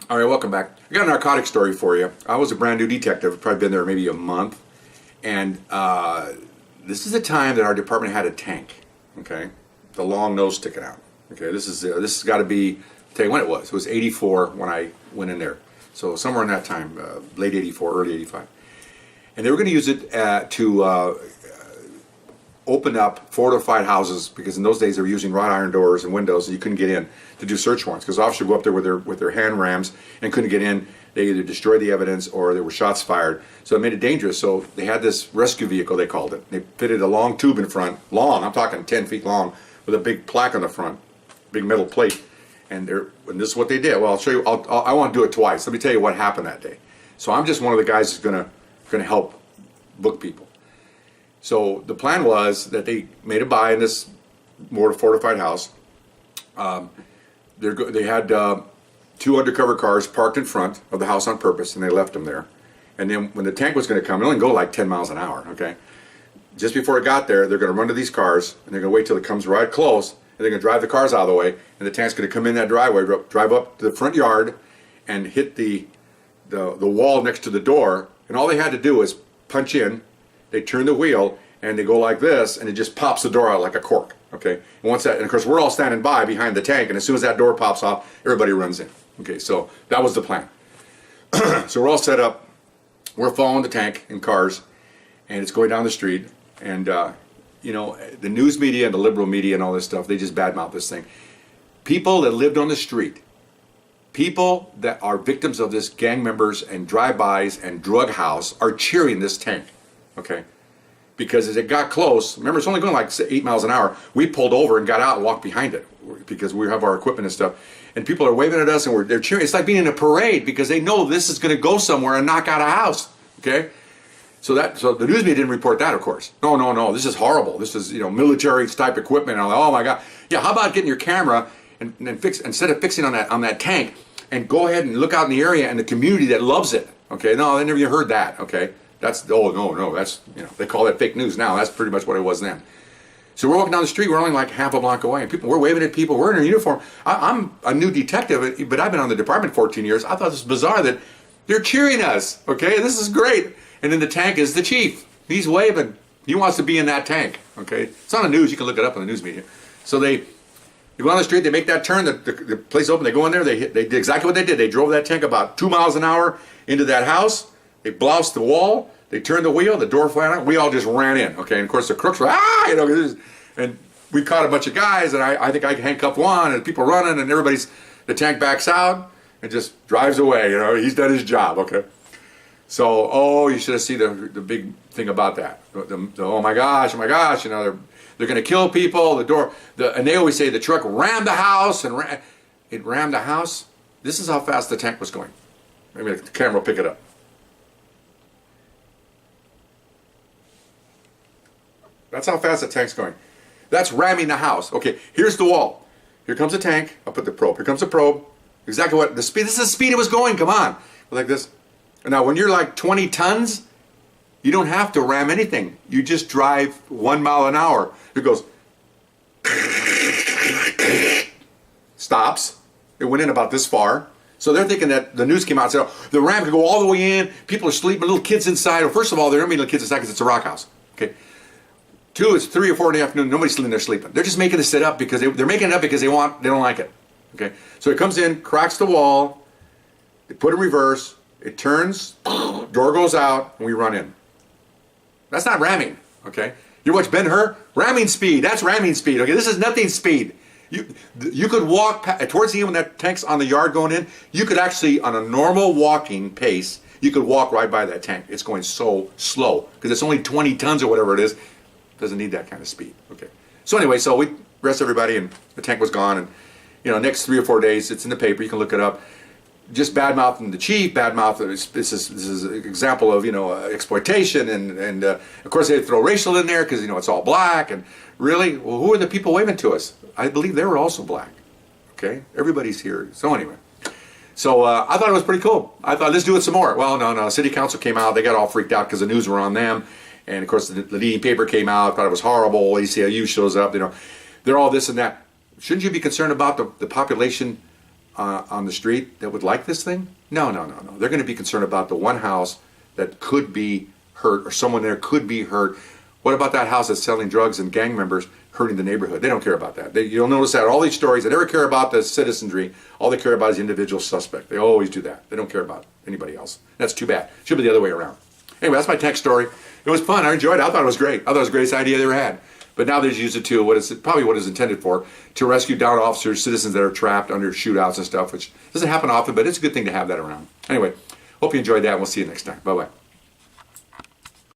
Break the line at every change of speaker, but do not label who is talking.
All right, welcome back. I got a narcotic story for you. I was a brand new detective, probably been there maybe a month, and this is the time that our department had a tank. Okay, the long nose sticking out. Okay, this has got to be. Tell you when it was. It was '84 when I went in there. So somewhere in that time, late '84, early '85, and they were going to use it to open up fortified houses, because in those days they were using wrought iron doors and windows and you couldn't get in, to do search warrants, because officers would go up there with their hand rams and couldn't get in. They either destroyed the evidence or there were shots fired, so it made it dangerous. So they had this rescue vehicle, they called it. They fitted a long tube in front, long, I'm talking 10 feet long, with a big plaque on the front, big metal plate, and this is what they did. Well, I'll show you. I want to do it twice. Let me tell you what happened that day. So I'm just one of the guys who's gonna help book people. So the plan was that they made a buy in this more fortified house. They had two undercover cars parked in front of the house on purpose, and they left them there. And then when the tank was going to come, it only go like 10 miles an hour, okay? Just before it got there, they're going to run to these cars, and they're going to wait till it comes right close, and they're going to drive the cars out of the way, and the tank's going to come in that driveway, drive up to the front yard, and hit the wall next to the door. And all they had to do was punch in. They turn the wheel and they go like this, and it just pops the door out like a cork. Okay, and once that, and of course we're all standing by behind the tank, and as soon as that door pops off, everybody runs in. Okay, so that was the plan. So we're all set up. We're following the tank in cars, and it's going down the street. And you know, the news media and the liberal media and all this stuff, they just badmouth this thing. People that lived on the street, people that are victims of this, gang members and drive-bys and drug house, are cheering this tank. Okay, because as it got close, remember it's only going like 8 miles an hour, we pulled over and got out and walked behind it because we have our equipment and stuff, and people are waving at us and they're cheering. It's like being in a parade, because they know this is going to go somewhere and knock out a house. Okay, so the news media didn't report that, of course. No, this is horrible. This is, you know, military type equipment. And I'm like, oh my God, yeah. How about getting your camera and fix, instead of fixing on that tank, and go ahead and look out in the area and the community that loves it. Okay, no, I never even heard that. Okay. That's, oh no, that's, you know, they call that fake news now. That's pretty much what it was then. So we're walking down the street, we're only like half a block away, and we're waving at people, we're in our uniform. I'm a new detective, but I've been on the department 14 years. I thought this was bizarre that they're cheering us, okay? This is great. And then the tank is the chief. He's waving. He wants to be in that tank, okay? It's on the news, you can look it up on the news media. So they go on the street, they make that turn, the place open, they go in there, they did exactly what they did. They drove that tank about 2 miles an hour into that house. They bloused the wall, they turned the wheel, the door flat out, we all just ran in, okay? And of course the crooks were, you know, and we caught a bunch of guys, and I think I handcuffed one, and people running, and the tank backs out and just drives away, you know, he's done his job, okay? So, oh, you should have seen the big thing about that. Oh my gosh, you know, they're gonna kill people, and they always say the truck rammed the house, and it rammed the house. This is how fast the tank was going. Maybe the camera will pick it up. That's how fast the tank's going. That's ramming the house. Okay, here's the wall. Here comes the tank. I'll put the probe. Here comes the probe. Exactly what the speed. This is the speed it was going. Come on, like this. Now, when you're like 20 tons, you don't have to ram anything. You just drive 1 mile an hour. It goes. Stops. It went in about this far. So they're thinking that the news came out and said, oh, the ram could go all the way in. People are sleeping. Little kids inside. Well, first of all, there aren't many little kids inside because it's a rock house. Okay. Two, it's 3 or 4 in the afternoon. Nobody's in there sleeping. They're just making this sit up because they're making it up because they don't like it. Okay, so it comes in, cracks the wall. They put it in reverse. It turns. Door goes out, and we run in. That's not ramming. Okay, you watch Ben-Hur? Ramming speed. That's ramming speed. Okay, this is nothing speed. You could walk towards the end when that tank's on the yard going in. You could actually, on a normal walking pace, you could walk right by that tank. It's going so slow because it's only 20 tons or whatever it is. Doesn't need that kind of speed. Okay. So anyway, so we arrested everybody, and the tank was gone. And you know, next 3 or 4 days, it's in the paper. You can look it up. Just bad-mouthing the chief, this is an example of, you know, exploitation, and of course they throw racial in there because, you know, it's all black. And really, well, who are the people waving to us? I believe they were also black. Okay, everybody's here. So anyway, so I thought it was pretty cool. I thought, let's do it some more. Well, no. City council came out. They got all freaked out because the news were on them. And of course, the leading paper came out, thought it was horrible. ACLU shows up, you know, they're all this and that. Shouldn't you be concerned about the population on the street that would like this thing? No, no, no, no. They're going to be concerned about the one house that could be hurt, or someone there could be hurt. What about that house that's selling drugs and gang members hurting the neighborhood? They don't care about that. You'll notice that all these stories, they never care about the citizenry. All they care about is the individual suspect. They always do that. They don't care about anybody else. That's too bad. Should be the other way around. Anyway, that's my tank story. It was fun. I enjoyed it. I thought it was great. I thought it was the greatest idea they ever had. But now they just use it to probably what it's intended for, to rescue downed officers, citizens that are trapped under shootouts and stuff, which doesn't happen often, but it's a good thing to have that around. Anyway, hope you enjoyed that. We'll see you next time. Bye-bye.